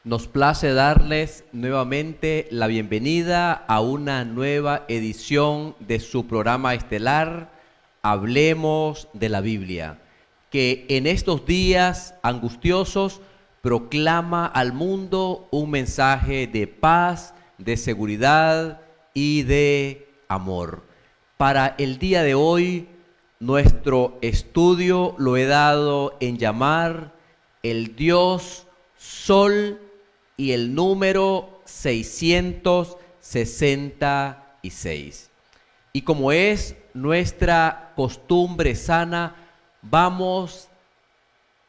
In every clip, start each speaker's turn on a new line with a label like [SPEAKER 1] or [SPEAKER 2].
[SPEAKER 1] Nos place darles nuevamente la bienvenida a una nueva edición de su programa estelar, Hablemos de la Biblia, que en estos días angustiosos proclama al mundo un mensaje de paz, de seguridad y de amor. Para el día de hoy, nuestro estudio lo he dado en llamar el Dios Sol y el número 666. Y como es nuestra costumbre sana, vamos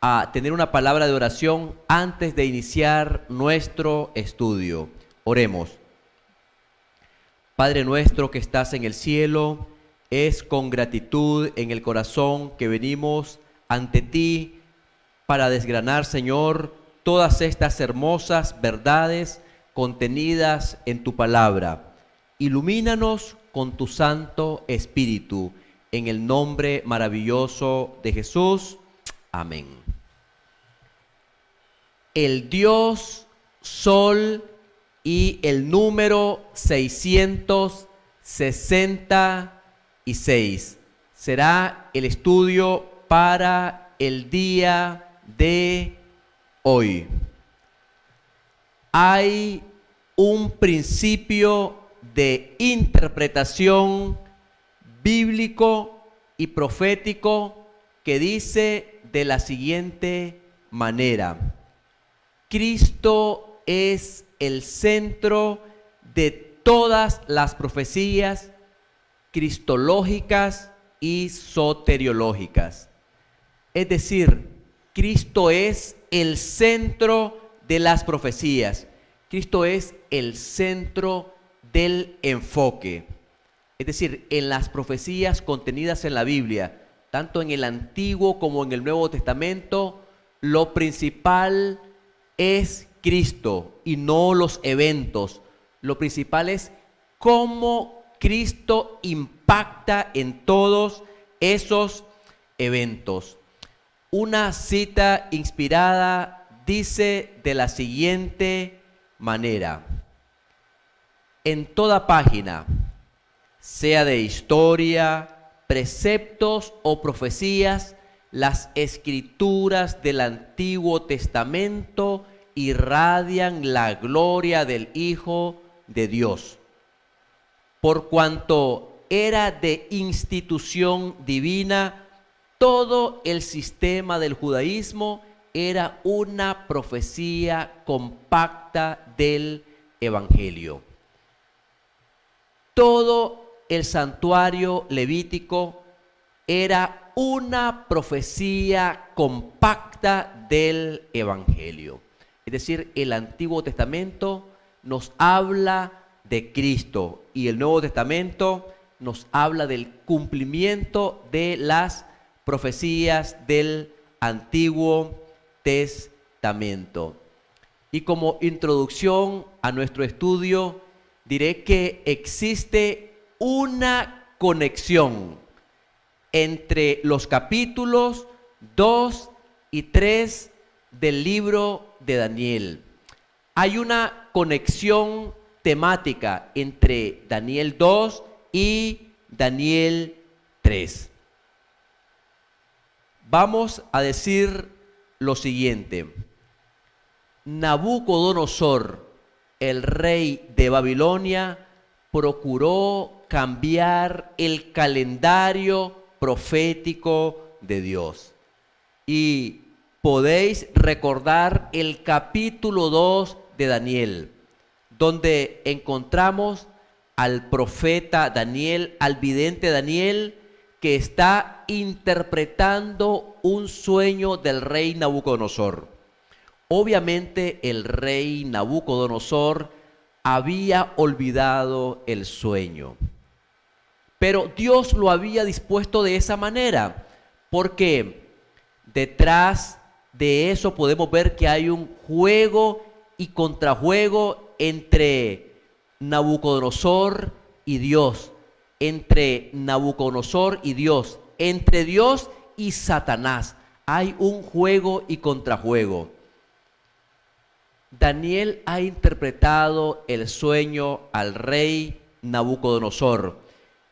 [SPEAKER 1] a tener una palabra de oración antes de iniciar nuestro estudio. Oremos. Padre nuestro que estás en el cielo, es con gratitud en el corazón que venimos ante ti para desgranar, Señor, todas estas hermosas verdades contenidas en tu palabra. Ilumínanos con tu Santo Espíritu, en el nombre maravilloso de Jesús. Amén. El Dios Sol y el número 666 será el estudio para el día de hoy. Hay un principio de interpretación bíblico y profético que dice de la siguiente manera: Cristo es el centro de todas las profecías cristológicas y soteriológicas. Es decir, Cristo es el centro de las profecías. Cristo es el centro del enfoque. Es decir, en las profecías contenidas en la Biblia, tanto en el Antiguo como en el Nuevo Testamento, lo principal es Cristo y no los eventos. Lo principal es cómo Cristo impacta en todos esos eventos. Una cita inspirada dice de la siguiente manera: en toda página, sea de historia, preceptos o profecías, las escrituras del Antiguo Testamento irradian la gloria del Hijo de Dios. Por cuanto era de institución divina, todo el sistema del judaísmo era una profecía compacta del Evangelio. Todo el santuario levítico era una profecía compacta del Evangelio. Es decir, el Antiguo Testamento nos habla de Cristo y el Nuevo Testamento nos habla del cumplimiento de las profecías del Antiguo Testamento. Y como introducción a nuestro estudio, diré que existe una conexión entre los capítulos 2 y 3 del libro de Daniel. Hay una conexión temática entre Daniel 2 y Daniel 3. Vamos a decir lo siguiente: Nabucodonosor, el rey de Babilonia, procuró cambiar el calendario profético de Dios. Y podéis recordar el capítulo 2 de Daniel, donde encontramos al profeta Daniel, al vidente Daniel, que está interpretando un sueño del rey Nabucodonosor. Obviamente el rey Nabucodonosor había olvidado el sueño, pero Dios lo había dispuesto de esa manera, porque detrás de eso podemos ver que hay un juego y contrajuego entre Nabucodonosor y Dios, entre Nabucodonosor y Dios, entre Dios y Satanás. Hay un juego y contrajuego. Daniel ha interpretado el sueño al rey Nabucodonosor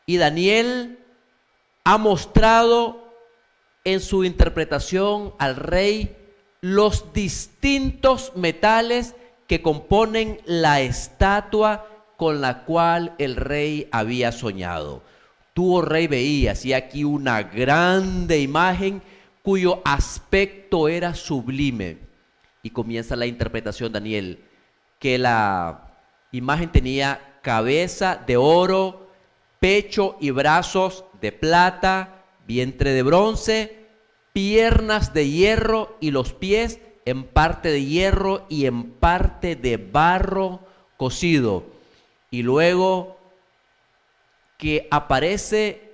[SPEAKER 1] y Daniel ha mostrado en su interpretación al rey los distintos metales que componen la estatua con la cual el rey había soñado. Tú, oh rey, veías, y aquí una grande imagen cuyo aspecto era sublime. Y comienza la interpretación, Daniel, que la imagen tenía cabeza de oro, pecho y brazos de plata, vientre de bronce, piernas de hierro y los pies en parte de hierro y en parte de barro cocido. Y luego que aparece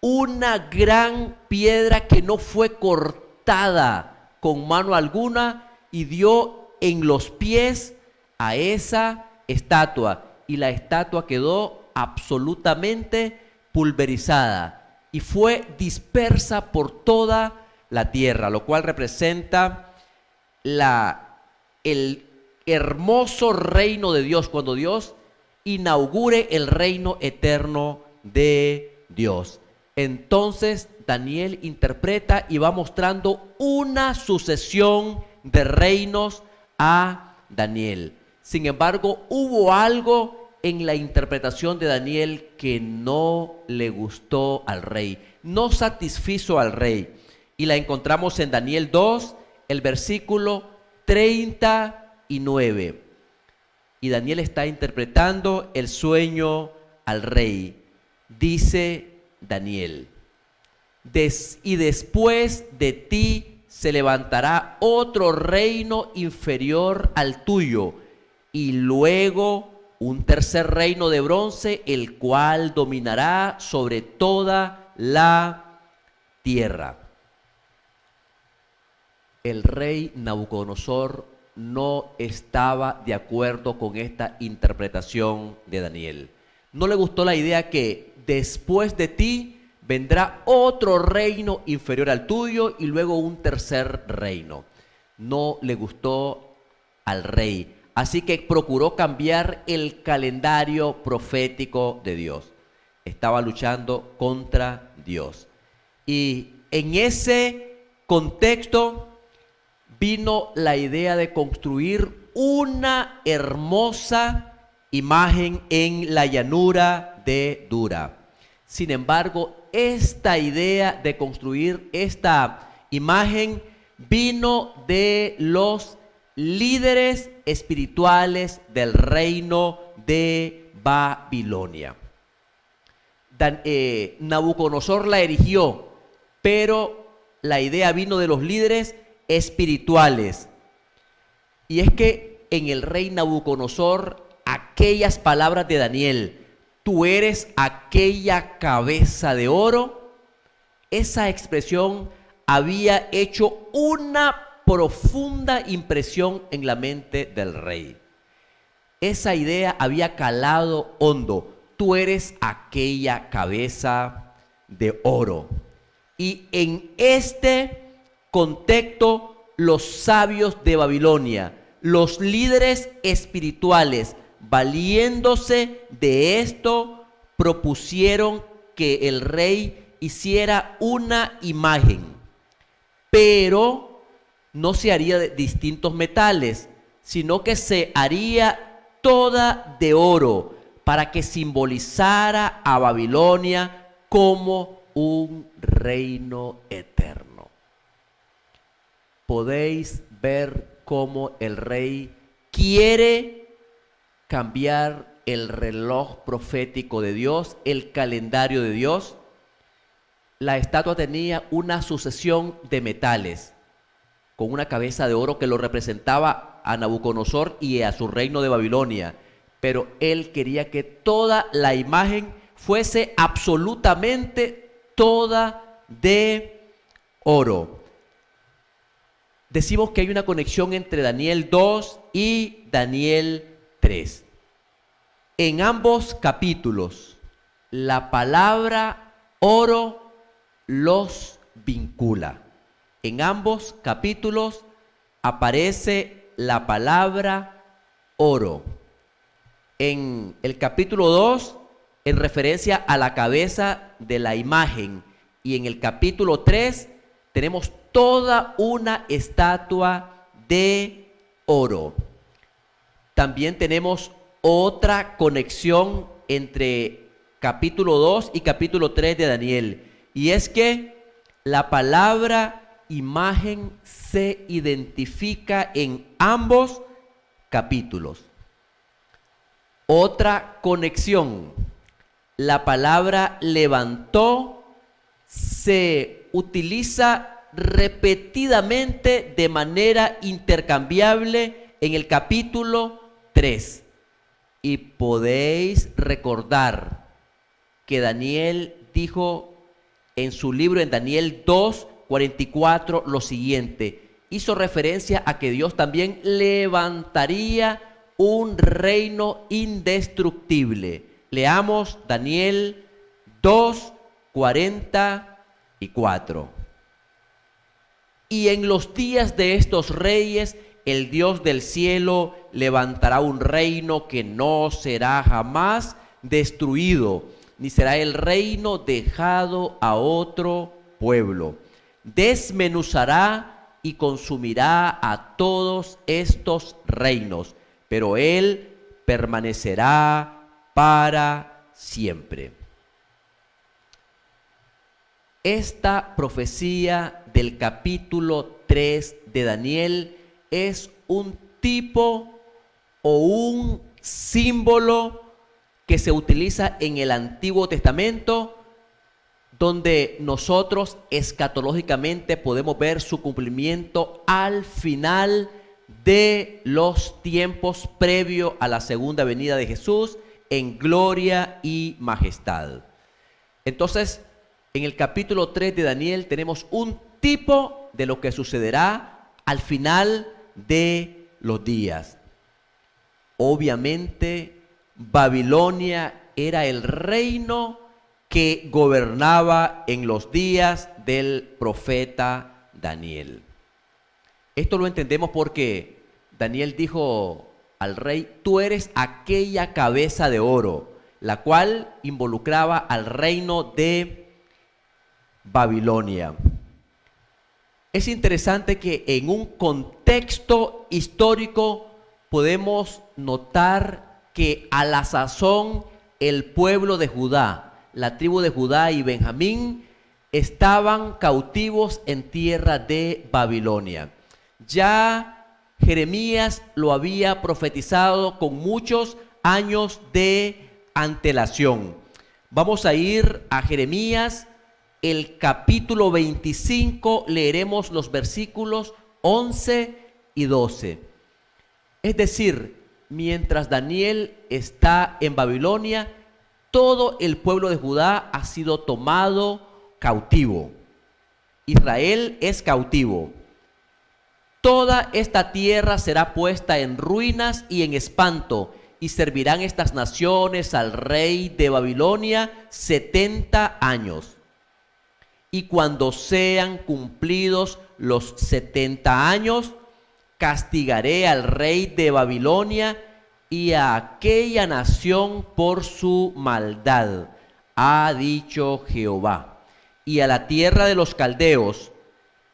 [SPEAKER 1] una gran piedra que no fue cortada con mano alguna y dio en los pies a esa estatua. Y la estatua quedó absolutamente pulverizada y fue dispersa por toda la tierra, lo cual representa el hermoso reino de Dios, cuando Dios inaugure el reino eterno de Dios. Entonces Daniel interpreta y va mostrando una sucesión de reinos a Daniel. Sin embargo, hubo algo en la interpretación de Daniel que no le gustó al rey, no satisfizo al rey. Y la encontramos en Daniel 2, el versículo 39. Y Daniel está interpretando el sueño al rey. Dice Daniel: y después de ti se levantará otro reino inferior al tuyo, y luego un tercer reino de bronce, el cual dominará sobre toda la tierra. El rey Nabucodonosor no estaba de acuerdo con esta interpretación de Daniel. No le gustó la idea que después de ti vendrá otro reino inferior al tuyo y luego un tercer reino. No le gustó al rey, así que procuró cambiar el calendario profético de Dios. Estaba luchando contra Dios. Y en ese contexto vino la idea de construir una hermosa imagen en la llanura de Dura. Sin embargo, esta idea de construir esta imagen vino de los líderes espirituales del reino de Babilonia. Nabucodonosor la erigió, pero la idea vino de los líderes espirituales. Y es que en el rey Nabucodonosor, aquellas palabras de Daniel: tú eres aquella cabeza de oro, esa expresión había hecho una profunda impresión en la mente del rey. Esa idea había calado hondo. Tú eres aquella cabeza de oro. Y en este contexto, los sabios de Babilonia, los líderes espirituales, valiéndose de esto, propusieron que el rey hiciera una imagen, pero no se haría de distintos metales, sino que se haría toda de oro, para que simbolizara a Babilonia como un reino eterno. Podéis ver cómo el rey quiere cambiar el reloj profético de Dios, el calendario de Dios. La estatua tenía una sucesión de metales, con una cabeza de oro que lo representaba a Nabucodonosor y a su reino de Babilonia. Pero él quería que toda la imagen fuese absolutamente toda de oro. Decimos que hay una conexión entre Daniel 2 y Daniel 3. En ambos capítulos, la palabra oro los vincula. En ambos capítulos aparece la palabra oro. En el capítulo 2, en referencia a la cabeza de la imagen, y en el capítulo 3 tenemos toda una estatua de oro. También tenemos otra conexión entre capítulo 2 y capítulo 3 de Daniel, y es que la palabra imagen se identifica en ambos capítulos. Otra conexión, la palabra levantó se utiliza repetidamente de manera intercambiable en el capítulo 3. Y podéis recordar que Daniel dijo en su libro, en Daniel 2:44, lo siguiente. Hizo referencia a que Dios también levantaría un reino indestructible. Leamos Daniel 2:44. Y en los días de estos reyes, el Dios del cielo levantará un reino que no será jamás destruido, ni será el reino dejado a otro pueblo. Desmenuzará y consumirá a todos estos reinos, pero él permanecerá para siempre. Esta profecía del capítulo 3 de Daniel es un tipo o un símbolo que se utiliza en el Antiguo Testamento, donde nosotros escatológicamente podemos ver su cumplimiento al final de los tiempos previo a la segunda venida de Jesús en gloria y majestad. Entonces, en el capítulo 3 de Daniel tenemos un tipo de lo que sucederá al final de los días. Obviamente, Babilonia era el reino que gobernaba en los días del profeta Daniel. Esto lo entendemos porque Daniel dijo al rey: tú eres aquella cabeza de oro, la cual involucraba al reino de Babilonia. Es interesante que en un contexto histórico podemos notar que a la sazón el pueblo de Judá, la tribu de Judá y Benjamín, estaban cautivos en tierra de Babilonia. Ya Jeremías lo había profetizado con muchos años de antelación. Vamos a ir a Jeremías, el capítulo 25, leeremos los versículos 11 y 12. Es decir, mientras Daniel está en Babilonia, todo el pueblo de Judá ha sido tomado cautivo. Israel es cautivo. Toda esta tierra será puesta en ruinas y en espanto, y servirán estas naciones al rey de Babilonia 70 años. Y cuando sean cumplidos los 70 años, castigaré al rey de Babilonia y a aquella nación por su maldad, ha dicho Jehová, y a la tierra de los caldeos,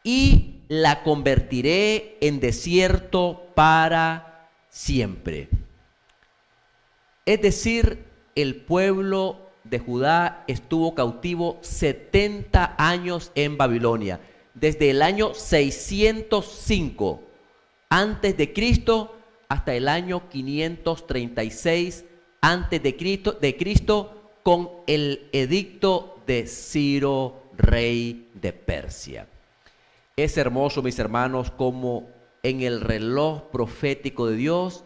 [SPEAKER 1] y la convertiré en desierto para siempre. Es decir, el pueblo de Judá estuvo cautivo 70 años en Babilonia, desde el año 605 antes de Cristo hasta el año 536 antes de Cristo, con el edicto de Ciro, rey de Persia. Es hermoso, mis hermanos, como en el reloj profético de Dios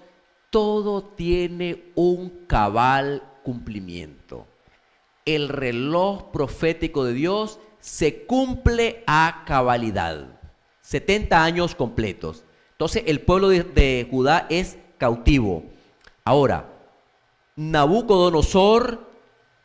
[SPEAKER 1] todo tiene un cabal cumplimiento. El reloj profético de Dios se cumple a cabalidad. 70 años completos. Entonces el pueblo de Judá es cautivo. Ahora, Nabucodonosor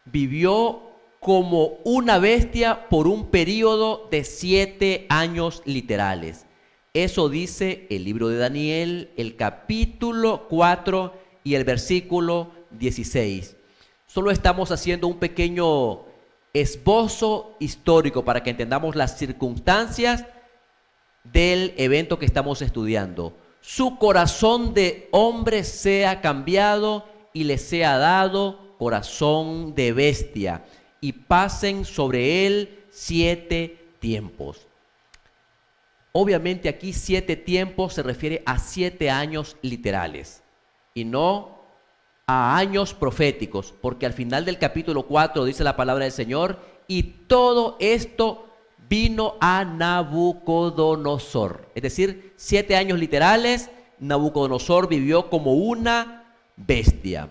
[SPEAKER 1] vivió como una bestia por un periodo de 7 años literales. Eso dice el libro de Daniel, el capítulo 4 y el versículo 16. Solo estamos haciendo un pequeño esbozo histórico para que entendamos las circunstancias del evento que estamos estudiando. Su corazón de hombre sea cambiado y le sea dado corazón de bestia, y pasen sobre él 7 tiempos. Obviamente aquí 7 tiempos se refiere a 7 años literales y no a años proféticos, porque al final del capítulo 4 dice la palabra del Señor: y todo esto vino a Nabucodonosor. Es decir, 7 años literales. Nabucodonosor vivió como una bestia.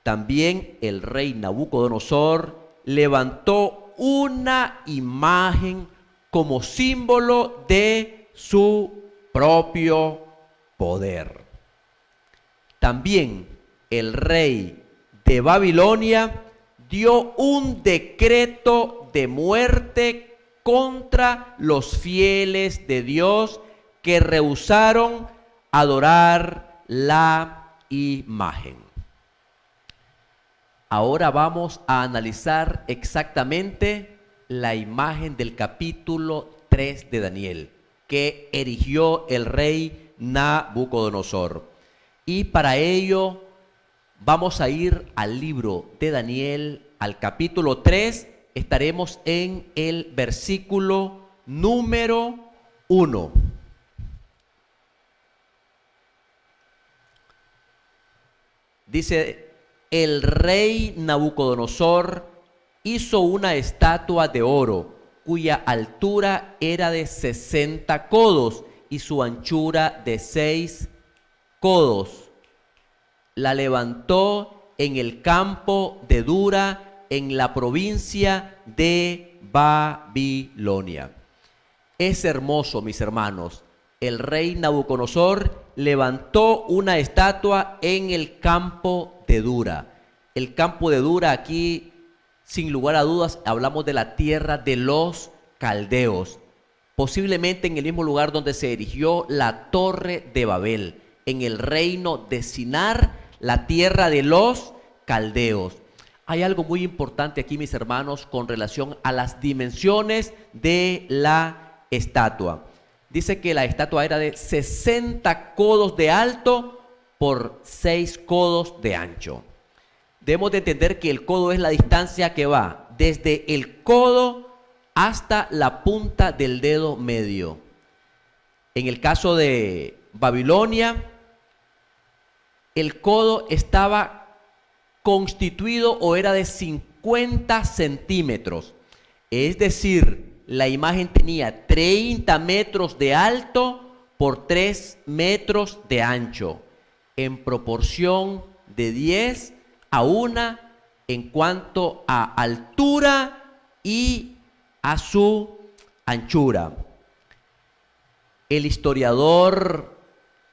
[SPEAKER 1] También el rey Nabucodonosor levantó una imagen como símbolo de su propio poder. También el rey de Babilonia dio un decreto de muerte contra los fieles de Dios que rehusaron adorar la imagen. Ahora vamos a analizar exactamente la imagen del capítulo 3 de Daniel, que erigió el rey Nabucodonosor. Y para ello vamos a ir al libro de Daniel, al capítulo 3, estaremos en el versículo número 1. Dice: el rey Nabucodonosor hizo una estatua de oro, cuya altura era de 60 codos y su anchura de 6 codos. La levantó en el campo de Dura, en la provincia de Babilonia. Es hermoso, mis hermanos. El rey Nabucodonosor levantó una estatua en el campo de Dura. El campo de Dura aquí, sin lugar a dudas, hablamos de la tierra de los caldeos. Posiblemente en el mismo lugar donde se erigió la Torre de Babel, en el reino de Sinar, la tierra de los caldeos. Hay algo muy importante aquí, mis hermanos, con relación a las dimensiones de la estatua. Dice que la estatua era de 60 codos de alto por 6 codos de ancho. Debemos de entender que el codo es la distancia que va desde el codo hasta la punta del dedo medio. En el caso de Babilonia, el codo estaba constituido o era de 50 centímetros. Es decir, la imagen tenía 30 metros de alto por 3 metros de ancho, en proporción de 10 a 1 en cuanto a altura y a su anchura. El historiador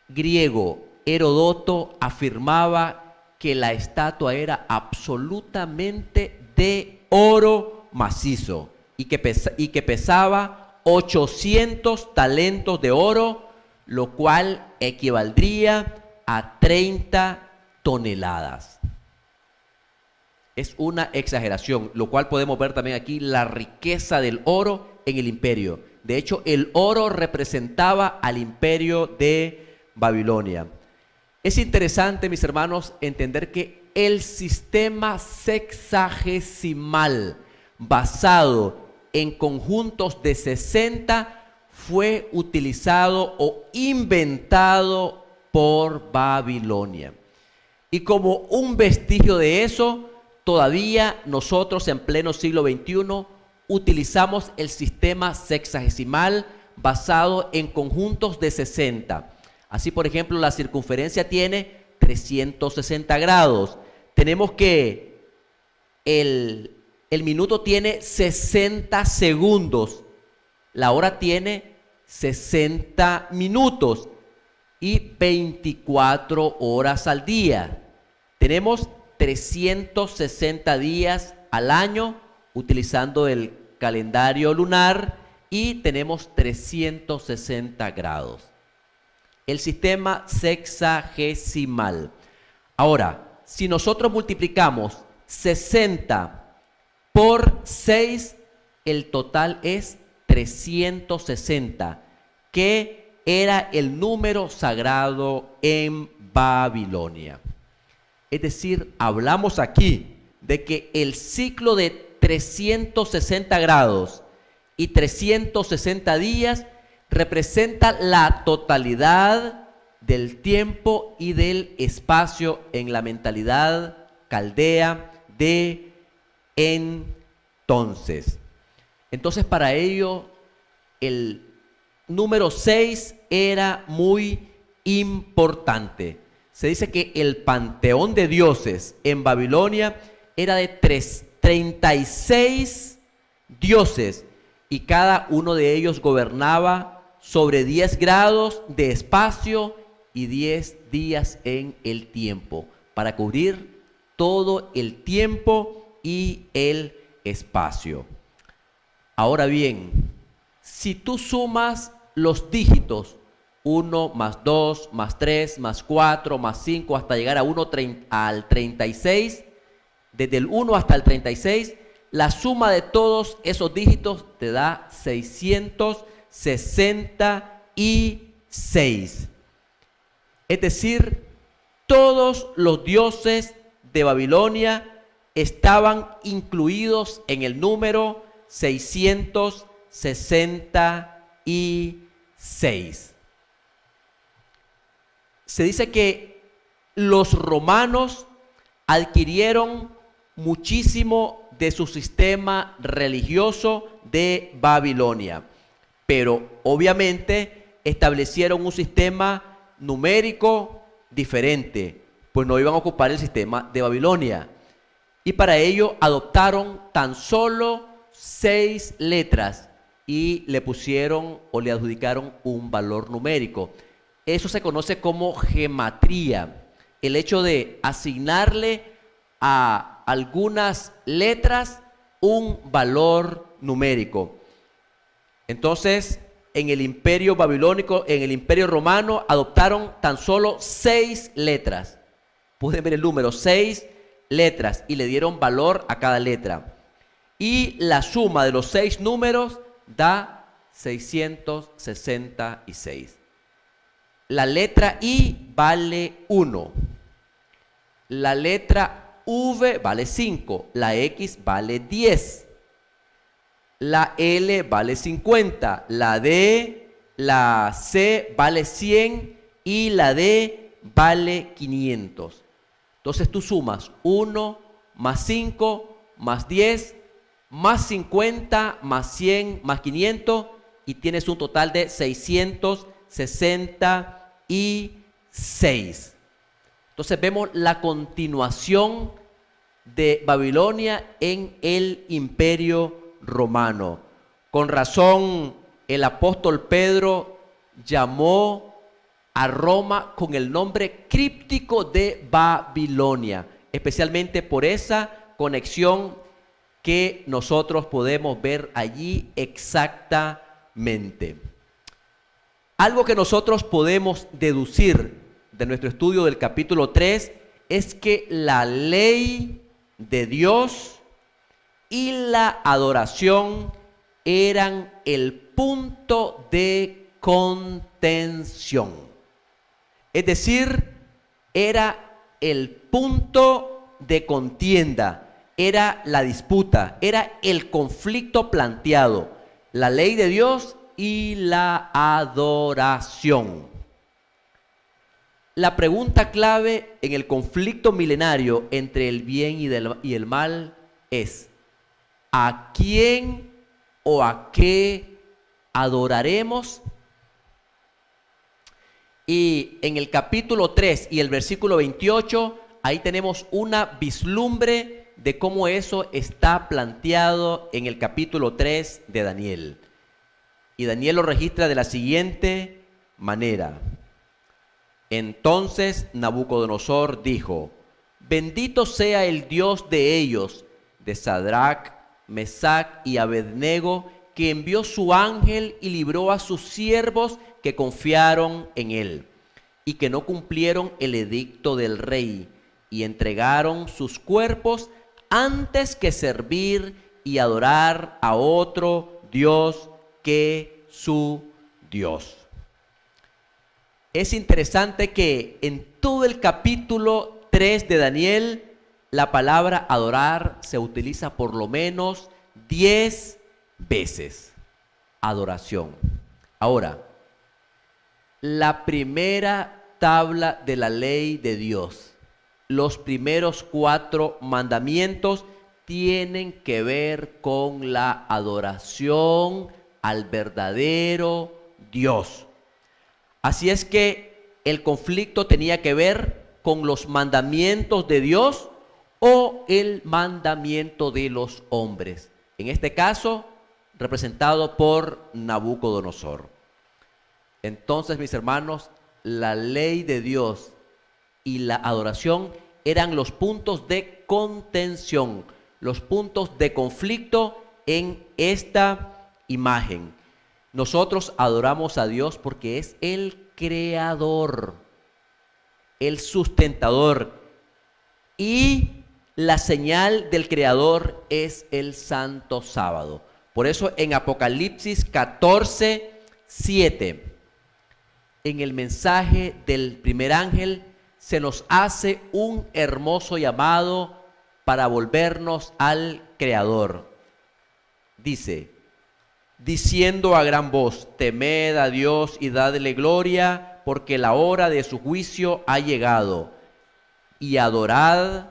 [SPEAKER 1] griego Heródoto afirmaba que la estatua era absolutamente de oro macizo y que pesaba 800 talentos de oro, lo cual equivaldría a 30 toneladas. Es una exageración, lo cual podemos ver también aquí la riqueza del oro en el imperio. De hecho, el oro representaba al imperio de Babilonia. Es interesante, mis hermanos, entender que el sistema sexagesimal basado en conjuntos de 60 fue utilizado o inventado por Babilonia. Y como un vestigio de eso, todavía nosotros en pleno siglo XXI utilizamos el sistema sexagesimal basado en conjuntos de 60. Así, por ejemplo, la circunferencia tiene 360 grados. Tenemos que el minuto tiene 60 segundos. La hora tiene 60 minutos y 24 horas al día. Tenemos 360 días al año utilizando el calendario lunar y tenemos 360 grados. El sistema sexagesimal. Ahora, si nosotros multiplicamos 60 por 6, el total es 360, que era el número sagrado en Babilonia. Es decir, hablamos aquí de que el ciclo de 360 grados y 360 días representa la totalidad del tiempo y del espacio en la mentalidad caldea de entonces. Entonces, para ello, el número 6 era muy importante. Se dice que el panteón de dioses en Babilonia era de 36 dioses y cada uno de ellos gobernaba sobre 10 grados de espacio y 10 días en el tiempo, para cubrir todo el tiempo y el espacio. Ahora bien, si tú sumas los dígitos 1 más 2 más 3 más 4 más 5 hasta llegar a al 36, desde el 1 hasta el 36, la suma de todos esos dígitos te da 666. Es decir, todos los dioses de Babilonia estaban incluidos en el número 666. Se dice que los romanos adquirieron muchísimo de su sistema religioso de Babilonia, pero obviamente establecieron un sistema numérico diferente, pues no iban a ocupar el sistema de Babilonia, y para ello adoptaron tan solo 6 letras y le pusieron o le adjudicaron un valor numérico. Eso se conoce como gematría, el hecho de asignarle a algunas letras un valor numérico. Entonces, en el imperio babilónico, en el imperio romano, adoptaron tan solo 6 letras. Pueden ver el número, 6 letras, y le dieron valor a cada letra. Y la suma de los 6 números da 666. La letra I vale 1. La letra V vale 5. La X vale 10. La L vale 50. La D, la C vale 100 y la D vale 500. Entonces tú sumas 1 más 5 más 10 más 50 más 100 más 500 y tienes un total de 666. Entonces vemos la continuación de Babilonia en el imperio romano. Con razón, el apóstol Pedro llamó a Roma con el nombre críptico de Babilonia, especialmente por esa conexión que nosotros podemos ver allí exactamente. Algo que nosotros podemos deducir de nuestro estudio del capítulo 3 es que la ley de Dios y la adoración eran el punto de contención. Es decir, era el punto de contienda, era la disputa, era el conflicto planteado, la ley de Dios y la adoración. La pregunta clave en el conflicto milenario entre el bien y el mal es: ¿a quién o a qué adoraremos? Y en el capítulo 3 y el versículo 28, ahí tenemos una vislumbre de cómo eso está planteado en el capítulo 3 de Daniel. Y Daniel lo registra de la siguiente manera. Entonces Nabucodonosor dijo: bendito sea el Dios de ellos, de Sadrach, Mesach y Abednego, que envió su ángel y libró a sus siervos que confiaron en él y que no cumplieron el edicto del rey y entregaron sus cuerpos antes que servir y adorar a otro Dios que su Dios. Es interesante que en todo el capítulo 3 de Daniel, la palabra adorar se utiliza por lo menos 10 veces. Adoración. Ahora, la primera tabla de la ley de Dios, los primeros 4 mandamientos tienen que ver con la adoración al verdadero Dios. Así es que el conflicto tenía que ver con los mandamientos de Dios o el mandamiento de los hombres. En este caso, representado por Nabucodonosor. Entonces, mis hermanos, la ley de Dios y la adoración eran los puntos de contención, los puntos de conflicto en esta imagen. Nosotros adoramos a Dios porque es el creador, el sustentador, y la señal del creador es el santo sábado. Por eso en Apocalipsis 14:7, en el mensaje del primer ángel, se nos hace un hermoso llamado para volvernos al creador. Dice: diciendo a gran voz, temed a Dios y dadle gloria, porque la hora de su juicio ha llegado. Y adorad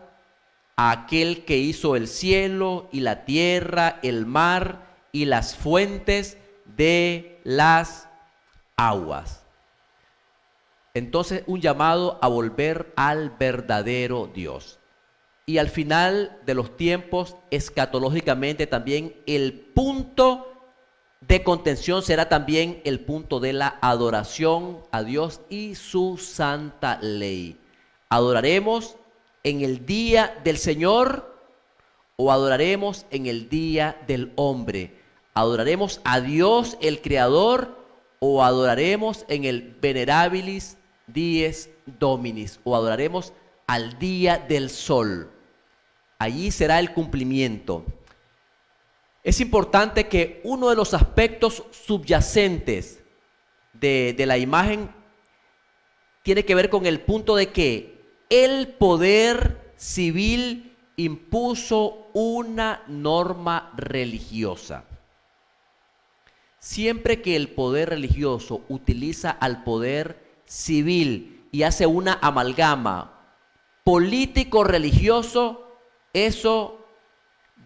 [SPEAKER 1] a aquel que hizo el cielo y la tierra, el mar y las fuentes de las aguas. Entonces, un llamado a volver al verdadero Dios. Y al final de los tiempos, escatológicamente también, el punto de contención será también el punto de la adoración a Dios y su santa ley. ¿Adoraremos en el día del Señor o adoraremos en el día del hombre? ¿Adoraremos a Dios el Creador o adoraremos en el Venerabilis Dies Dominis? ¿O adoraremos al día del sol? Allí será el cumplimiento. Es importante que uno de los aspectos subyacentes de la imagen tiene que ver con el punto de que el poder civil impuso una norma religiosa. Siempre que el poder religioso utiliza al poder civil y hace una amalgama político-religioso, eso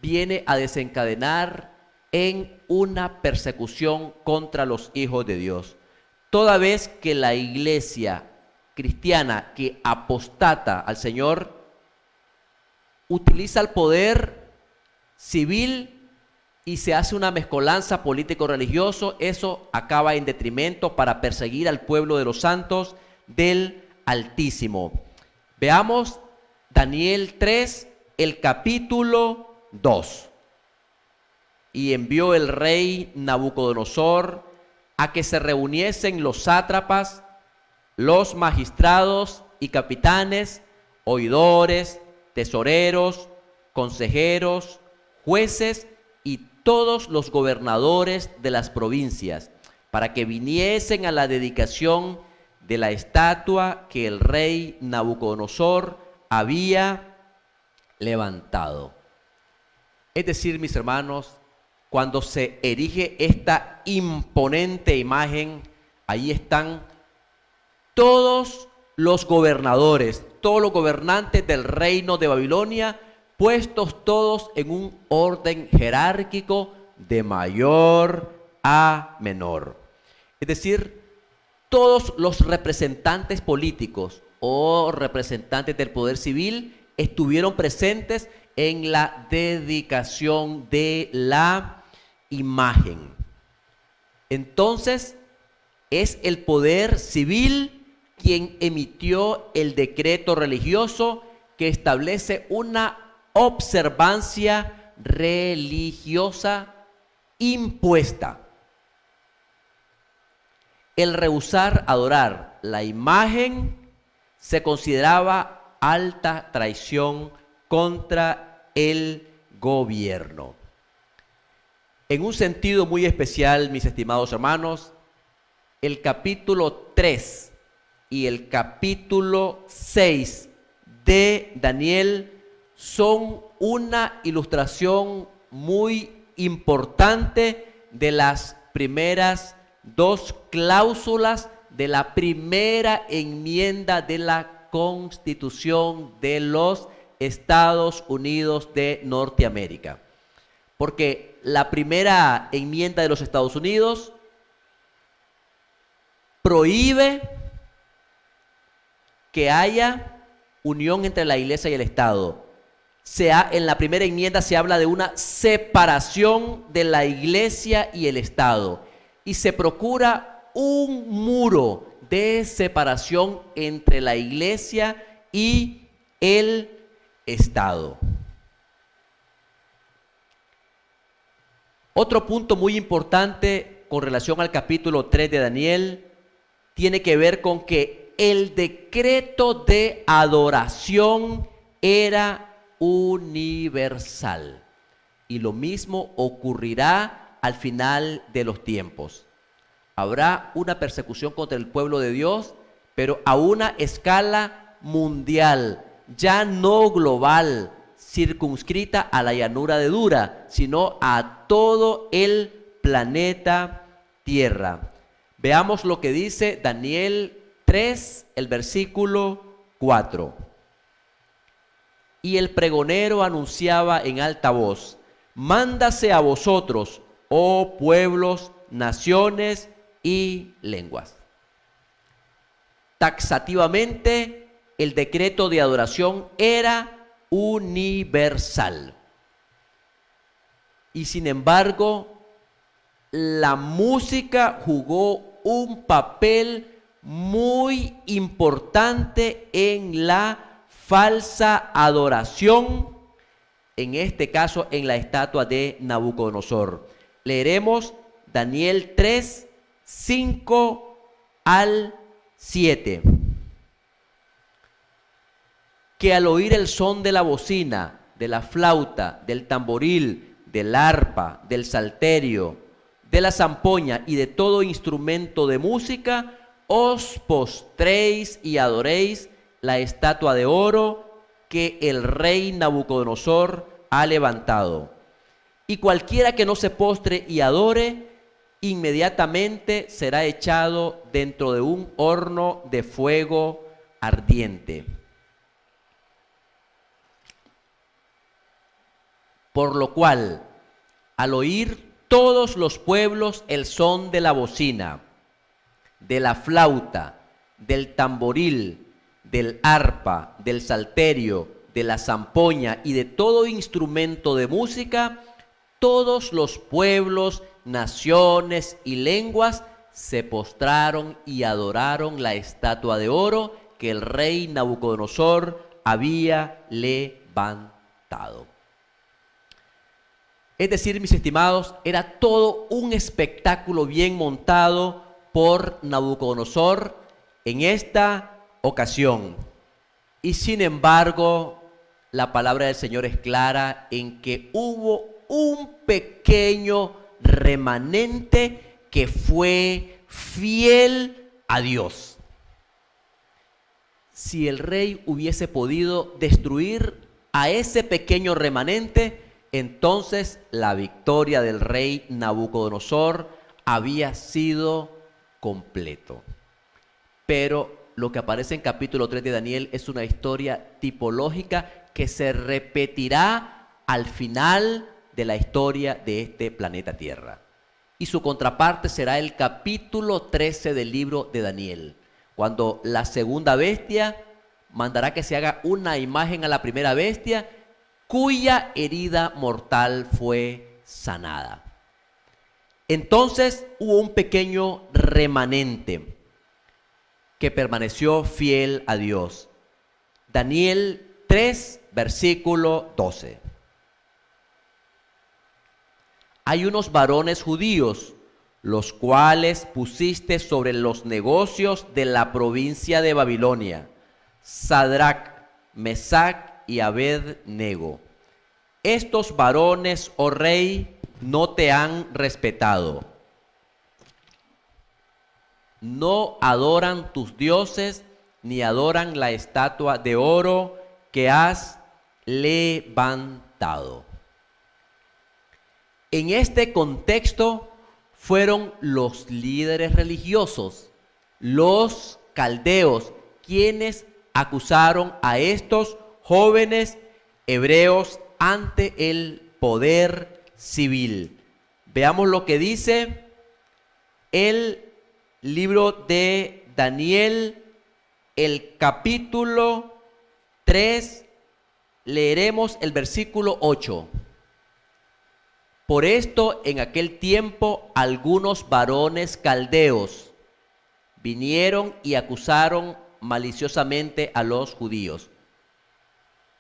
[SPEAKER 1] viene a desencadenar en una persecución contra los hijos de Dios. Toda vez que la iglesia cristiana que apostata al Señor utiliza el poder civil y se hace una mezcolanza político-religioso, eso acaba en detrimento para perseguir al pueblo de los santos del Altísimo. Veamos Daniel 3, el capítulo 2. Y envió el rey Nabucodonosor a que se reuniesen los sátrapas, los magistrados y capitanes, oidores, tesoreros, consejeros, jueces y todos los gobernadores de las provincias, para que viniesen a la dedicación de la estatua que el rey Nabucodonosor había levantado. Es decir, mis hermanos, cuando se erige esta imponente imagen, ahí están todos los gobernadores, todos los gobernantes del reino de Babilonia, puestos todos en un orden jerárquico de mayor a menor. Es decir, todos los representantes políticos o representantes del poder civil estuvieron presentes en la dedicación de la imagen. Entonces, es el poder civil quien emitió el decreto religioso que establece una observancia religiosa impuesta. El rehusar adorar la imagen se consideraba alta traición contra el gobierno. En un sentido muy especial, mis estimados hermanos, el capítulo 3 y el capítulo 6 de Daniel son una ilustración muy importante de las primeras dos cláusulas de la primera enmienda de la Constitución de los Estados Unidos de Norteamérica. Porque la primera enmienda de los Estados Unidos prohíbe que haya unión entre la iglesia y el Estado. En la primera enmienda se habla de una separación de la iglesia y el Estado. Y se procura un muro de separación entre la iglesia y el Estado. Otro punto muy importante con relación al capítulo 3 de Daniel tiene que ver con que el decreto de adoración era universal. Y lo mismo ocurrirá al final de los tiempos. Habrá una persecución contra el pueblo de Dios, pero a una escala mundial, ya no global, circunscrita a la llanura de Dura, sino a todo el planeta Tierra. Veamos lo que dice Daniel 3, el versículo 4. Y el pregonero anunciaba en alta voz: mándase a vosotros, oh pueblos, naciones y lenguas. Taxativamente, el decreto de adoración era universal. Y sin embargo, la música jugó un papel muy importante en la falsa adoración, en este caso en la estatua de Nabucodonosor. Leeremos Daniel 3, 5 al 7. Que al oír el son de la bocina, de la flauta, del tamboril, del arpa, del salterio, de la zampoña y de todo instrumento de música, os postréis y adoréis la estatua de oro que el rey Nabucodonosor ha levantado. Y cualquiera que no se postre y adore, inmediatamente será echado dentro de un horno de fuego ardiente. Por lo cual, al oír todos los pueblos el son de la bocina, de la flauta, del tamboril, del arpa, del salterio, de la zampoña y de todo instrumento de música, todos los pueblos, naciones y lenguas se postraron y adoraron la estatua de oro que el rey Nabucodonosor había levantado. Es decir, mis estimados, era todo un espectáculo bien montado por Nabucodonosor en esta ocasión. Y sin embargo, la palabra del Señor es clara en que hubo un pequeño remanente que fue fiel a Dios. Si el rey hubiese podido destruir a ese pequeño remanente, entonces la victoria del rey Nabucodonosor había sido completo. Pero lo que aparece en capítulo 3 de Daniel es una historia tipológica que se repetirá al final de la historia de este planeta Tierra. Y su contraparte será el capítulo 13 del libro de Daniel, cuando la segunda bestia mandará que se haga una imagen a la primera bestia, cuya herida mortal fue sanada. Entonces hubo un pequeño remanente que permaneció fiel a Dios. Daniel 3, versículo 12. hay unos varones judíos, los cuales pusiste sobre los negocios de la provincia de Babilonia, Sadrach, Mesach y Abed-nego. Estos varones, oh rey, no te han respetado. No adoran tus dioses, ni adoran la estatua de oro que has levantado. En este contexto fueron los líderes religiosos, los caldeos, quienes acusaron a estos jóvenes hebreos ante el poder civil. Veamos lo que dice el libro de Daniel, el capítulo 3, leeremos el versículo 8. Por esto, en aquel tiempo, algunos varones caldeos vinieron y acusaron maliciosamente a los judíos.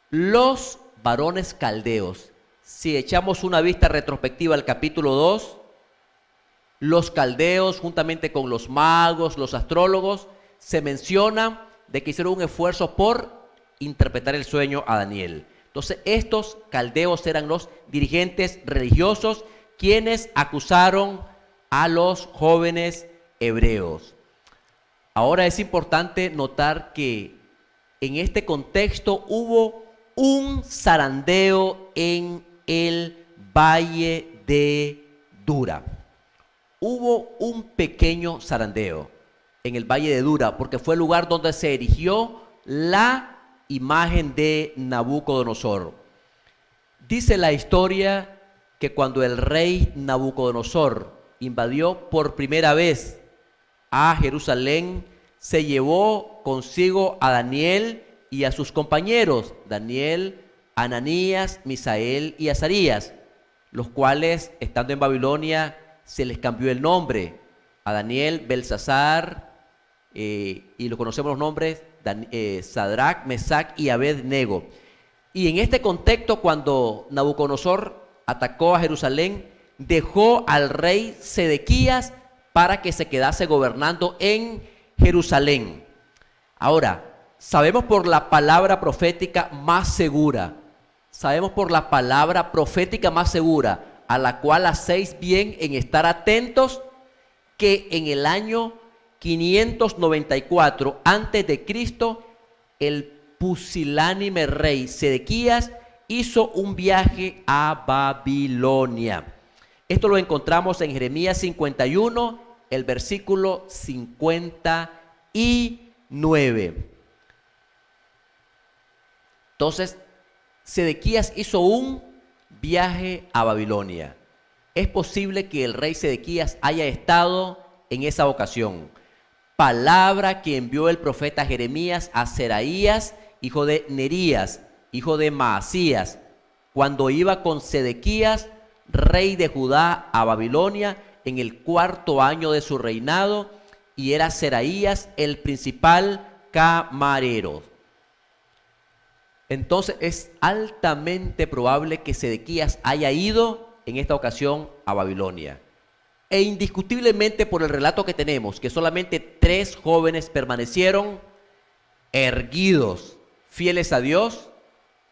[SPEAKER 1] Los varones caldeos, si echamos una vista retrospectiva al capítulo 2, los caldeos, juntamente con los magos, los astrólogos, se menciona de que hicieron un esfuerzo por interpretar el sueño a Daniel. Entonces, estos caldeos eran los dirigentes religiosos quienes acusaron a los jóvenes hebreos. Ahora es importante notar que en este contexto hubo un zarandeo en el valle de Dura. Hubo un pequeño zarandeo en el valle de Dura, porque fue el lugar donde se erigió la imagen de Nabucodonosor. Dice la historia que cuando el rey Nabucodonosor invadió por primera vez a Jerusalén, se llevó consigo a Daniel y a sus compañeros, Daniel, Ananías, Misael y Azarías, los cuales, estando en Babilonia, se les cambió el nombre. A Daniel, Belsasar, y lo conocemos los nombres, Sadrach, Mesach y Abed-nego. Y en este contexto, cuando Nabucodonosor atacó a Jerusalén, dejó al rey Sedequías para que se quedase gobernando en Jerusalén. Ahora, sabemos por la palabra profética más segura, a la cual hacéis bien en estar atentos, que en el año 594 antes de Cristo, el pusilánime rey Sedequías hizo un viaje a Babilonia. Esto lo encontramos en Jeremías 51, el versículo 59. Entonces, Sedequías hizo un viaje a Babilonia. Es posible que el rey Sedequías haya estado en esa ocasión. Palabra que envió el profeta Jeremías a Seraías, hijo de Nerías, hijo de Maasías, cuando iba con Sedequías, rey de Judá, a Babilonia, en el 4º año de su reinado, y era Seraías el principal camarero. Entonces es altamente probable que Sedequías haya ido en esta ocasión a Babilonia. E indiscutiblemente por el relato que tenemos, que solamente 3 jóvenes permanecieron erguidos, fieles a Dios,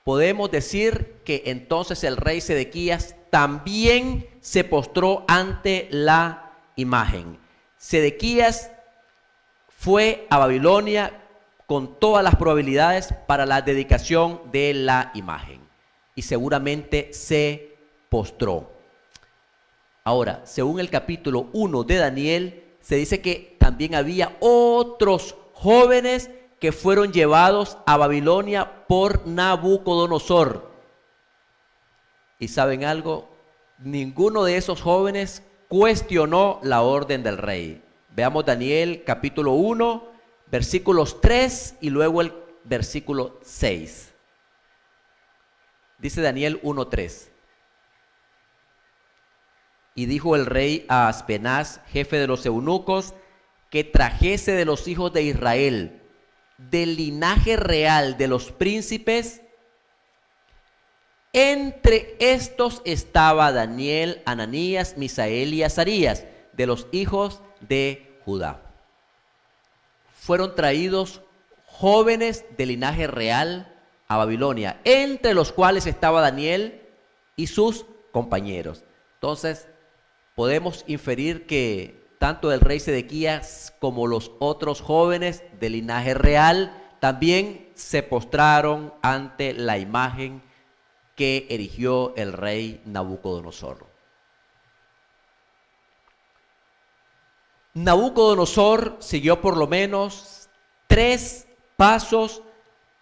[SPEAKER 1] podemos decir que entonces el rey Sedequías también se postró ante la imagen. Sedequías fue a Babilonia con todas las probabilidades para la dedicación de la imagen y seguramente se postró. Ahora, según el capítulo 1 de Daniel, se dice que también había otros jóvenes que fueron llevados a Babilonia por Nabucodonosor. ¿Y saben algo? Ninguno de esos jóvenes cuestionó la orden del rey. Veamos Daniel capítulo 1, versículos 3 y luego el versículo 6. Dice Daniel 1:3. Y dijo el rey a Aspenaz, jefe de los eunucos, que trajese de los hijos de Israel, del linaje real de los príncipes, Entre estos estaba Daniel, Ananías, Misael y Azarías, de los hijos de Judá. Fueron traídos jóvenes de linaje real a Babilonia, entre los cuales estaba Daniel y sus compañeros. Entonces, podemos inferir que tanto el rey Sedequías como los otros jóvenes de linaje real también se postraron ante la imagen que erigió el rey Nabucodonosor. Nabucodonosor siguió por lo menos 3 pasos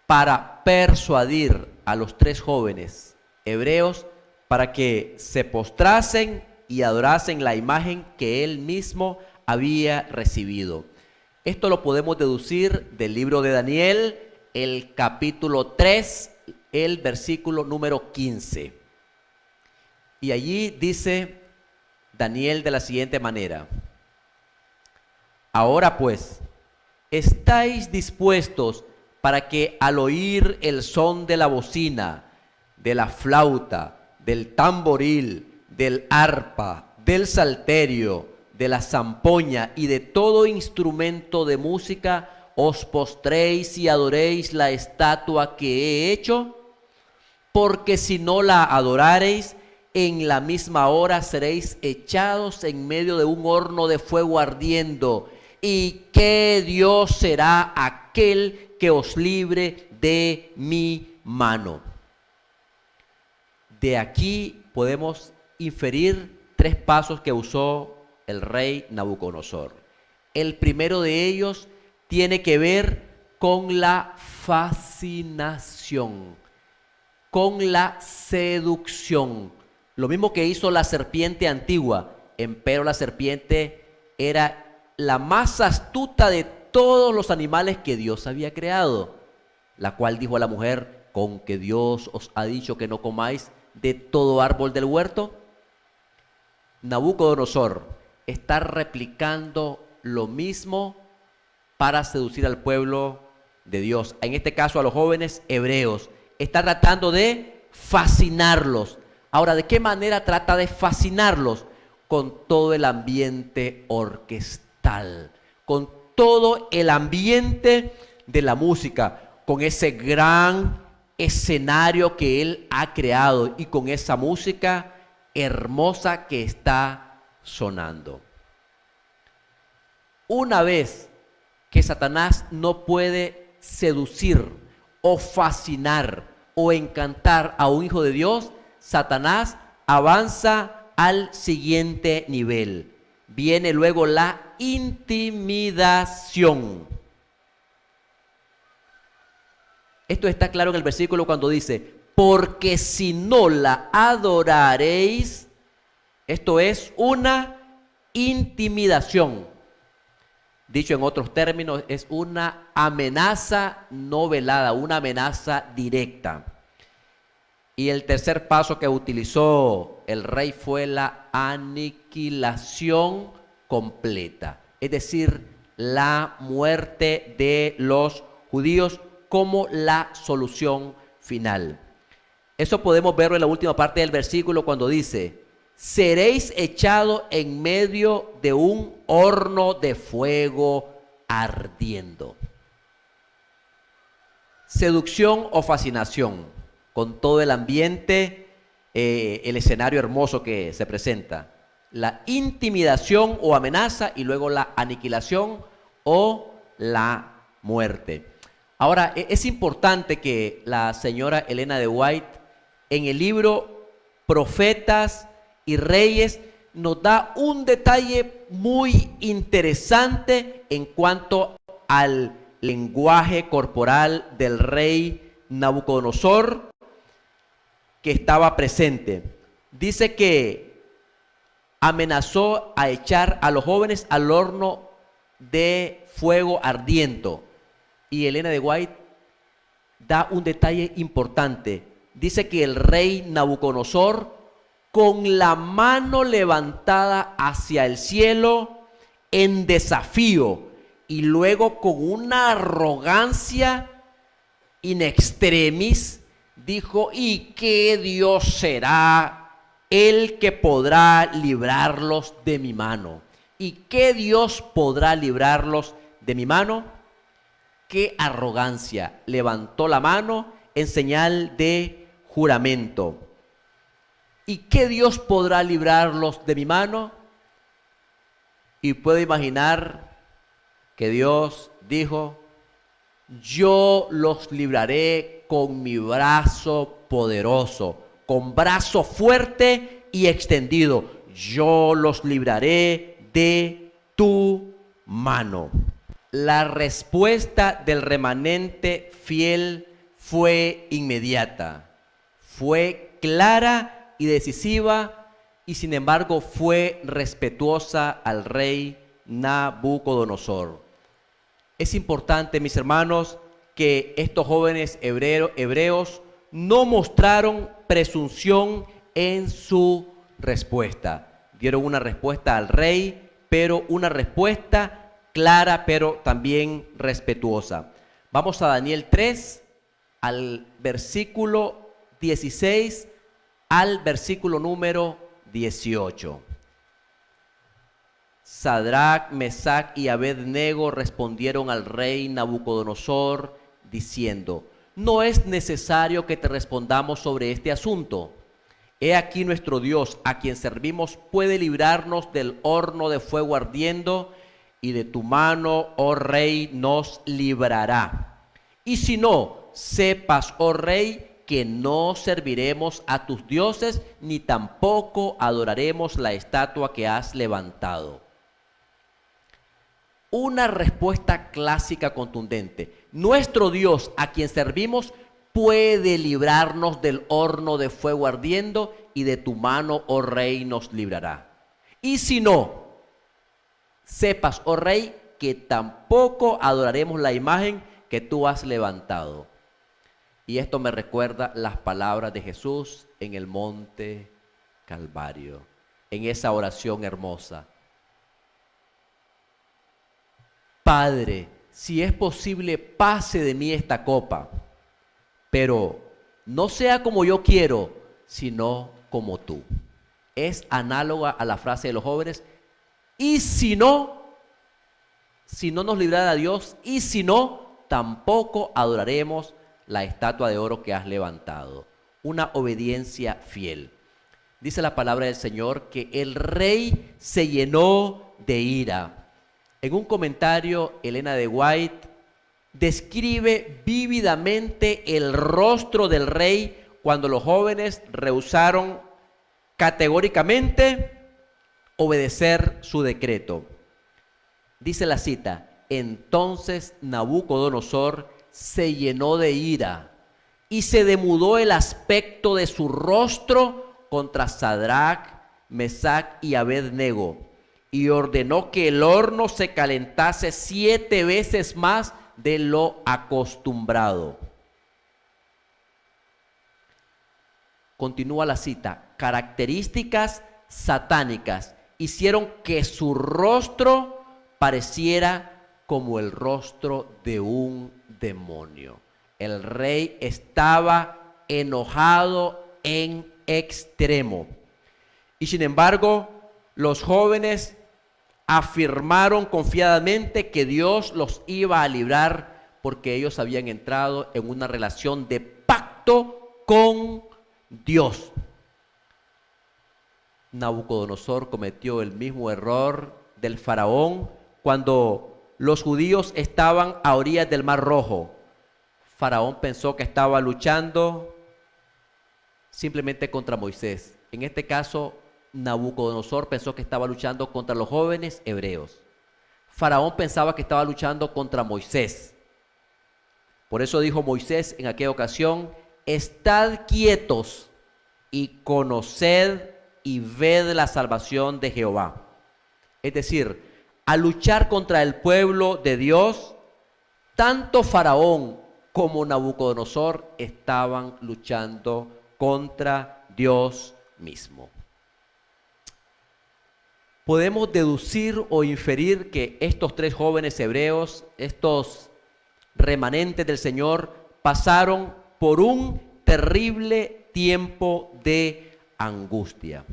[SPEAKER 1] para persuadir a los 3 jóvenes hebreos para que se postrasen y adorasen la imagen que él mismo había recibido. Esto lo podemos deducir del libro de Daniel, el capítulo 3, el versículo número 15. Y allí dice Daniel de la siguiente manera: ahora pues, ¿estáis dispuestos para que al oír el son de la bocina, de la flauta, del tamboril, del arpa, del salterio, de la zampoña y de todo instrumento de música, os postréis y adoréis la estatua que he hecho? Porque si no la adorareis, en la misma hora seréis echados en medio de un horno de fuego ardiendo. ¿Y qué Dios será aquel que os libre de mi mano? De aquí podemos inferir 3 pasos que usó el rey Nabucodonosor. El primero de ellos tiene que ver con la fascinación, con la seducción. Lo mismo que hizo la serpiente antigua, empero la serpiente era la más astuta de todos los animales que Dios había creado, la cual dijo a la mujer: ¿con que Dios os ha dicho que no comáis de todo árbol del huerto? Nabucodonosor está replicando lo mismo para seducir al pueblo de Dios, en este caso a los jóvenes hebreos. Está tratando de fascinarlos. Ahora, ¿de qué manera trata de fascinarlos? Con todo el ambiente orquestal, con todo el ambiente de la música, con ese gran escenario que él ha creado y con esa música hermosa que está sonando. Una vez que Satanás no puede seducir o fascinar o encantar a un hijo de Dios, Satanás avanza al siguiente nivel. Viene luego la intimidación. Esto está claro en el versículo cuando dice: porque si no la adoraréis, esto es una intimidación. Dicho en otros términos, es una amenaza no velada, una amenaza directa. Y el tercer paso que utilizó el rey fue la aniquilación completa, es decir, la muerte de los judíos como la solución final. Eso podemos verlo en la última parte del versículo cuando dice: seréis echados en medio de un horno de fuego ardiendo. Seducción o fascinación, con todo el ambiente, el escenario hermoso que se presenta. La intimidación o amenaza y luego la aniquilación o la muerte. Ahora, es importante que la señora Elena de White en el libro Profetas y Reyes nos da un detalle muy interesante en cuanto al lenguaje corporal del rey Nabucodonosor que estaba presente. Dice que amenazó a echar a los jóvenes al horno de fuego ardiendo. Y Elena de White da un detalle importante. Dice que el rey Nabucodonosor, con la mano levantada hacia el cielo en desafío y luego con una arrogancia in extremis, dijo: ¿y qué Dios será el que podrá librarlos de mi mano? ¿Y qué Dios podrá librarlos de mi mano? ¡Qué arrogancia! Levantó la mano en señal de juramento. ¿Y qué Dios podrá librarlos de mi mano? Y puedo imaginar que Dios dijo: yo los libraré con mi brazo poderoso, con brazo fuerte y extendido. Yo los libraré de tu mano. La respuesta del remanente fiel fue inmediata, fue clara y decisiva, y sin embargo fue respetuosa al rey Nabucodonosor. Es importante, mis hermanos, que estos jóvenes hebreos no mostraron presunción en su respuesta. Dieron una respuesta al rey, pero una respuesta clara, pero también respetuosa. Vamos a Daniel 3, al versículo 16 al versículo número 18. Sadrac, Mesac y Abed-nego respondieron al rey Nabucodonosor diciendo: no es necesario que te respondamos sobre este asunto. He aquí nuestro Dios, a quien servimos, puede librarnos del horno de fuego ardiendo, y de tu mano, oh rey, nos librará. Y si no, sepas, oh rey, que no serviremos a tus dioses, ni tampoco adoraremos la estatua que has levantado. Una respuesta clásica contundente. Nuestro Dios, a quien servimos, puede librarnos del horno de fuego ardiendo, y de tu mano, oh rey, nos librará. Y si no, sepas, oh rey, que tampoco adoraremos la imagen que tú has levantado. Y esto me recuerda las palabras de Jesús en el monte Calvario, en esa oración hermosa. Padre, si es posible, pase de mí esta copa, pero no sea como yo quiero, sino como tú. Es análoga a la frase de los jóvenes: y si no nos librara Dios, y si no, tampoco adoraremos la estatua de oro que has levantado. Una obediencia fiel. Dice la palabra del Señor que el rey se llenó de ira. En un comentario, Elena de White describe vívidamente el rostro del rey cuando los jóvenes rehusaron categóricamente obedecer su decreto. Dice la cita: entonces Nabucodonosor se llenó de ira y se demudó el aspecto de su rostro contra Sadrac, Mesac y Abed-nego, y ordenó que el horno se calentase 7 veces más de lo acostumbrado. Continúa la cita: características satánicas hicieron que su rostro pareciera como el rostro de un demonio. El rey estaba enojado en extremo. Y sin embargo, los jóvenes afirmaron confiadamente que Dios los iba a librar, porque ellos habían entrado en una relación de pacto con Dios. Nabucodonosor cometió el mismo error del faraón cuando los judíos estaban a orillas del Mar Rojo. Faraón pensó que estaba luchando simplemente contra Moisés. En este caso, Nabucodonosor pensó que estaba luchando contra los jóvenes hebreos. Faraón pensaba que estaba luchando contra Moisés. Por eso dijo Moisés en aquella ocasión: estad quietos y conoced y ved la salvación de Jehová. Es decir, al luchar contra el pueblo de Dios, tanto Faraón como Nabucodonosor estaban luchando contra Dios mismo. Podemos deducir o inferir que estos 3 jóvenes hebreos, estos remanentes del Señor, pasaron por un terrible tiempo de angustia,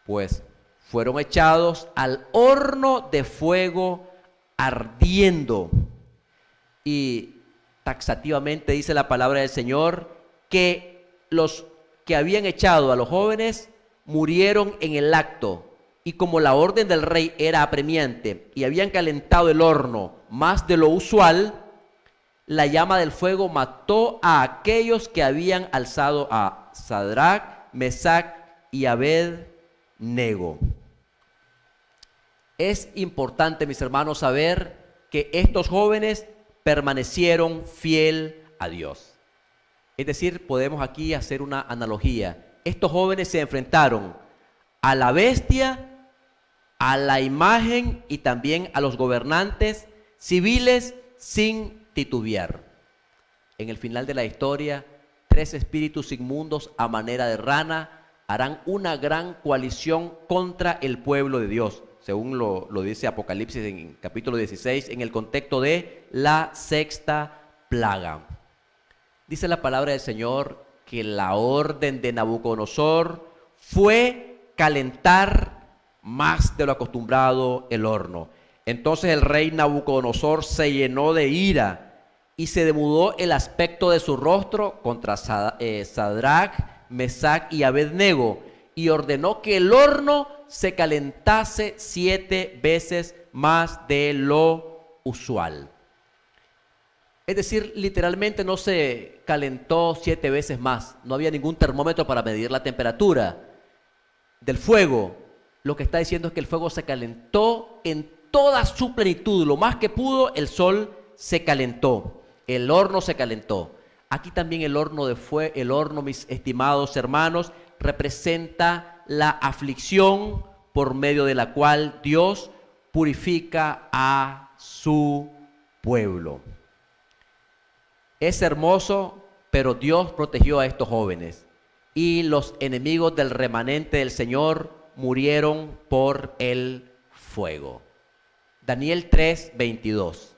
[SPEAKER 1] pues fueron echados al horno de fuego ardiendo. Y taxativamente dice la palabra del Señor que los que habían echado a los jóvenes murieron en el acto. Y como la orden del rey era apremiante y habían calentado el horno más de lo usual, la llama del fuego mató a aquellos que habían alzado a Sadrach, Mesach y Abed-nego. Es importante, mis hermanos, saber que estos jóvenes permanecieron fiel a Dios. Es decir, podemos aquí hacer una analogía. Estos jóvenes se enfrentaron a la bestia, a la imagen y también a los gobernantes civiles sin titubear. En el final de la historia, 3 espíritus inmundos a manera de rana harán una gran coalición contra el pueblo de Dios, según lo dice Apocalipsis en capítulo 16, en el contexto de la 6ª plaga. Dice la palabra del Señor que la orden de Nabucodonosor fue calentar más de lo acostumbrado el horno. Entonces el rey Nabucodonosor se llenó de ira y se demudó el aspecto de su rostro contra Sadrach, Mesach y Abed-nego, y ordenó que el horno se calentase 7 veces más de lo usual. Es decir, literalmente no se calentó 7 veces más. No había ningún termómetro para medir la temperatura del fuego. Lo que está diciendo es que el fuego se calentó en toda su plenitud. Lo más que pudo, el sol se calentó. El horno se calentó. Aquí también el horno, mis estimados hermanos, representa la aflicción por medio de la cual Dios purifica a su pueblo. Es hermoso, pero Dios protegió a estos jóvenes y los enemigos del remanente del Señor murieron por el fuego. Daniel 3:22.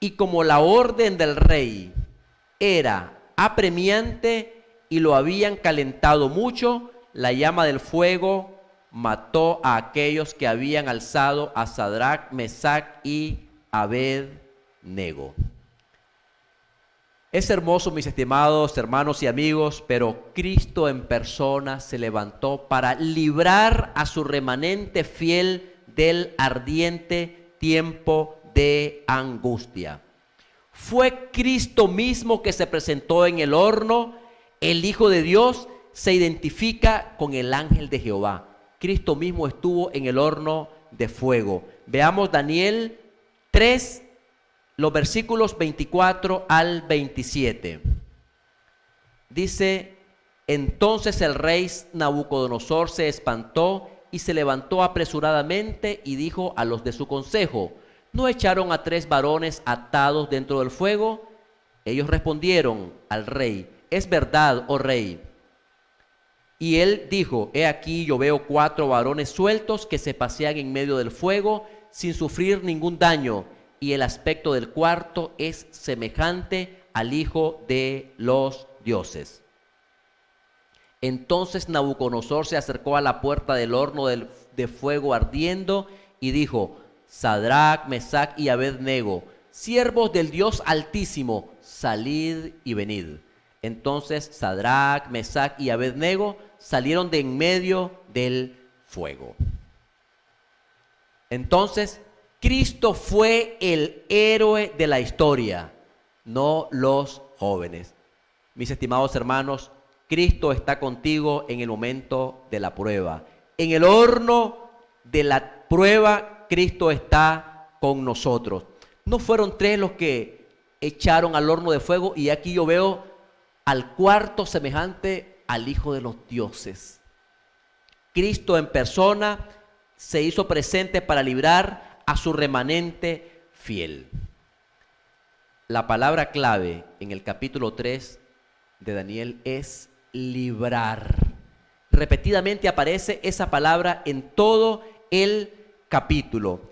[SPEAKER 1] Y como la orden del rey era apremiante y lo habían calentado mucho, la llama del fuego mató a aquellos que habían alzado a Sadrach, Mesach y Abed-nego. Es hermoso, mis estimados hermanos y amigos, pero Cristo en persona se levantó para librar a su remanente fiel del ardiente tiempo de angustia. Fue Cristo mismo que se presentó en el horno. El Hijo de Dios se identifica con el ángel de Jehová. Cristo mismo estuvo en el horno de fuego. Veamos Daniel 3, los versículos 24 al 27. Dice: entonces el rey Nabucodonosor se espantó y se levantó apresuradamente y dijo a los de su consejo: ¿no echaron a 3 varones atados dentro del fuego? Ellos respondieron al rey: es verdad, oh rey. Y él dijo: he aquí, yo veo 4 varones sueltos que se pasean en medio del fuego sin sufrir ningún daño, y el aspecto del cuarto es semejante al Hijo de los dioses. Entonces Nabucodonosor se acercó a la puerta del horno de fuego ardiendo y dijo: Sadrach, Mesach y Abed-nego, siervos del Dios Altísimo, salid y venid. Entonces Sadrach, Mesach y Abed-nego salieron de en medio del fuego. Entonces Cristo fue el héroe de la historia, no los jóvenes. Mis estimados hermanos, Cristo está contigo en el momento de la prueba. En el horno de la prueba, Cristo está con nosotros. No fueron 3 los que echaron al horno de fuego, y aquí yo veo al cuarto semejante al Hijo de los dioses. Cristo en persona se hizo presente para librar a su remanente fiel. La palabra clave en el capítulo 3 de Daniel es librar. Repetidamente aparece esa palabra en todo el capítulo.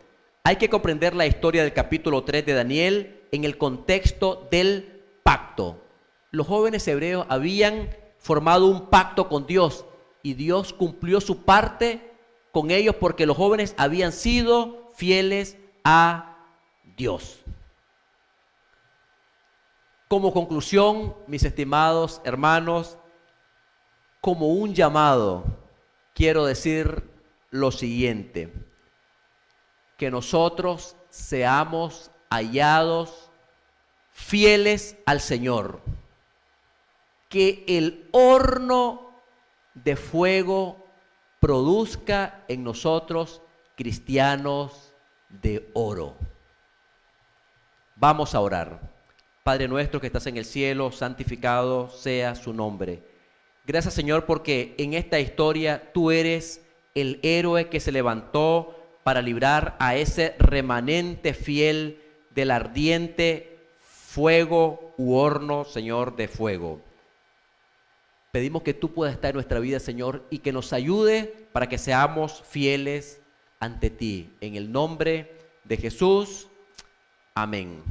[SPEAKER 1] Hay que comprender la historia del capítulo 3 de Daniel en el contexto del pacto. Los jóvenes hebreos habían formado un pacto con Dios y Dios cumplió su parte con ellos porque los jóvenes habían sido fieles a Dios. Como conclusión, mis estimados hermanos, como un llamado, quiero decir lo siguiente: que nosotros seamos hallados fieles al Señor, que el horno de fuego produzca en nosotros cristianos de oro. Vamos a orar. Padre nuestro que estás en el cielo, santificado sea su nombre. Gracias, Señor, porque en esta historia tú eres el héroe que se levantó para librar a ese remanente fiel del ardiente fuego u horno, Señor, de fuego. Pedimos que tú puedas estar en nuestra vida, Señor, y que nos ayude para que seamos fieles ante ti. En el nombre de Jesús, amén.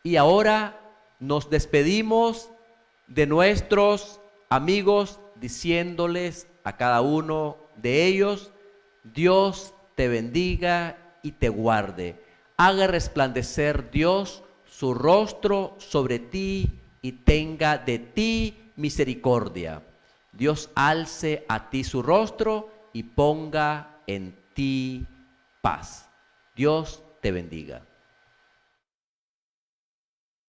[SPEAKER 1] Y ahora nos despedimos de nuestros amigos diciéndoles a cada uno de ellos: Dios te bendiga y te guarde. Haga resplandecer Dios su rostro sobre ti y tenga de ti misericordia. Dios alce a ti su rostro y ponga en ti paz. Dios te bendiga.